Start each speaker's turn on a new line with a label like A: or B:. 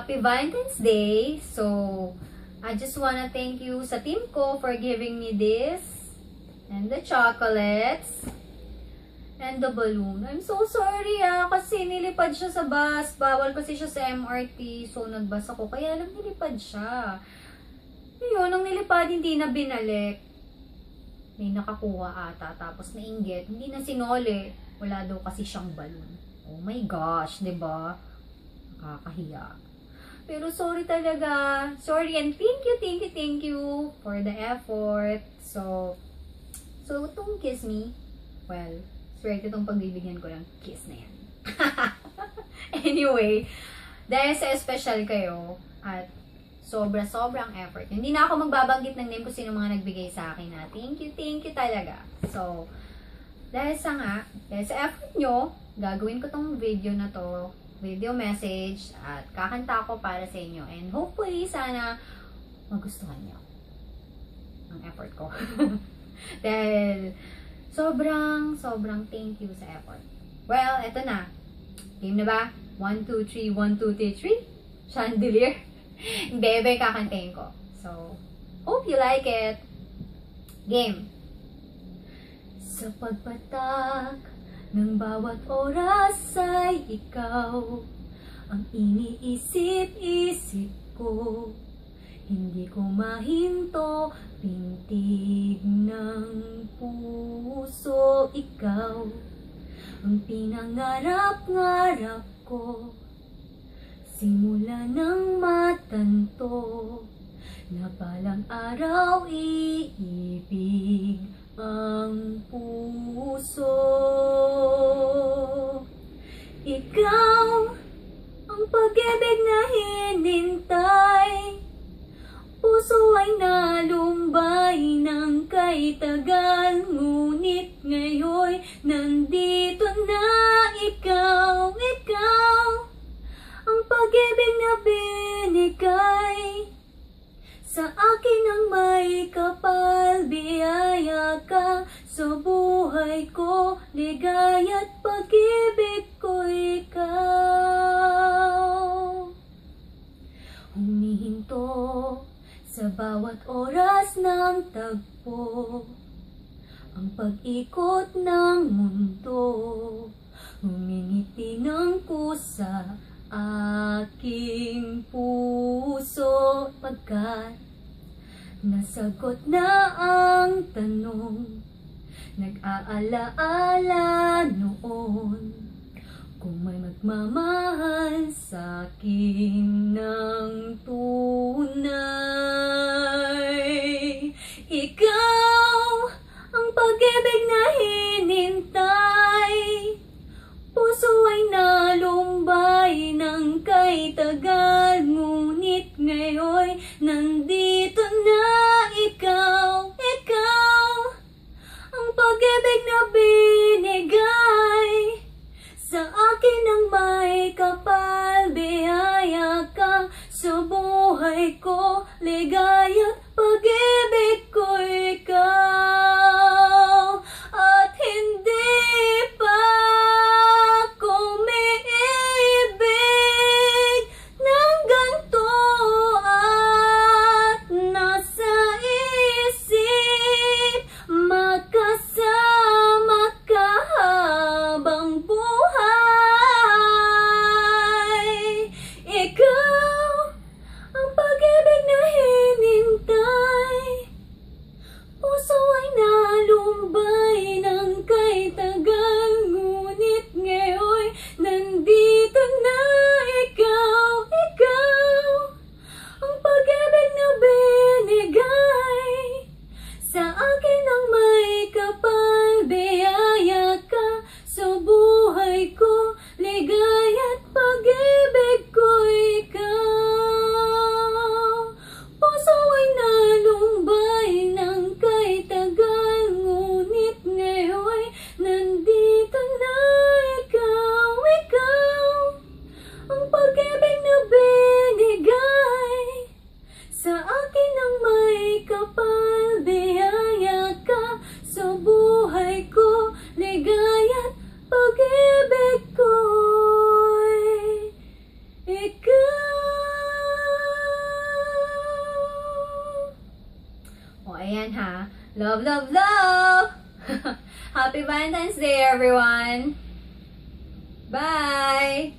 A: Happy Valentine's Day! So, I just wanna thank you sa team ko for giving me this, and the chocolates, and the balloon. I'm so sorry kasi nilipad siya sa bus. Bawal kasi siya sa MRT. So, nagbus ako. Kaya lang nilipad siya. Yun, nung nilipad, hindi na binalik. May nakakuha ata. Tapos nainggit. Hindi na sinole. Wala daw kasi siyang balloon. Oh my gosh, diba? Nakakahiya. Pero sorry talaga. Sorry and thank you for the effort. So itong kiss me, well, swerte itong pagbibigyan ko ng kiss na yan. Anyway, dahil sa special kayo at sobrang effort. Hindi na ako magbabanggit ng name kung sino mga nagbigay sa akin na thank you talaga. So, dahil sa effort nyo, gagawin ko tong video na to, video message, at kakanta ko para sa inyo. And hopefully, sana magustuhan nyo ang effort ko. Dahil sobrang thank you sa effort. Well, eto na. Game na ba? 1, 2, 3, 1, 2, 3, 3. Chandelier. Hindi, iba yung kakantayin ko. So, hope you like it. Game. Sa pagpatak ng bawat oras ay ikaw ang iniisip-isip ko. Hindi ko mahinto, pintig ng puso, ikaw ang pinangarap-ngarap ko. Simula ng matanto na palang araw iibig ang puso. Ikaw ang pag-ibig na hinintay, puso ay nalumbay ng kay tagal, ngunit ngayon nandito na ikaw ang pag-ibig na binigay sa akin ang may kapal, biyaya ka sa buhay ko, ligaya't pag-ibig ko ikaw. Humihinto sa bawat oras ng tagpo, ang pag-ikot ng mundo, humingiti ng kusa aking puso, pagkat nasagot na ang tanong, nag-aalaala noon, kung may magmamahal sa'kin ng tunay. Ikaw ang pag-ibig na hinintay, puso ay nalumbay ng kay tagal, ngunit ngayon nandito na ikaw ang pag-ibig na binigay sa akin ang may kapal, biyaya ka sa buhay ko, ligaya't pag-ibig ko ikaw. At hindi pa ako umiibig ng ganito, at nasa isip magkasama ka habang buhay. Ikaw ang pag-ibig na hinintay, puso ay nalumbay ng kay tagal, ngunit ngayon nandito na ikaw ang pag-ibig na binigay sa akin ang may kapal, biyaya ka sa buhay ko, ligaya't pag-ibig ko ikaw. Puso ay nalumbay ng kay tagal, ngunit ngayon nandito na ikaw ang pag-ibig na binigay sa akin ang may kapal, biyaya ka sa buhay ko, ligaya't pag-ibig ko O, ayan ha. Love, love, love! Happy Valentine's Day, everyone! Bye!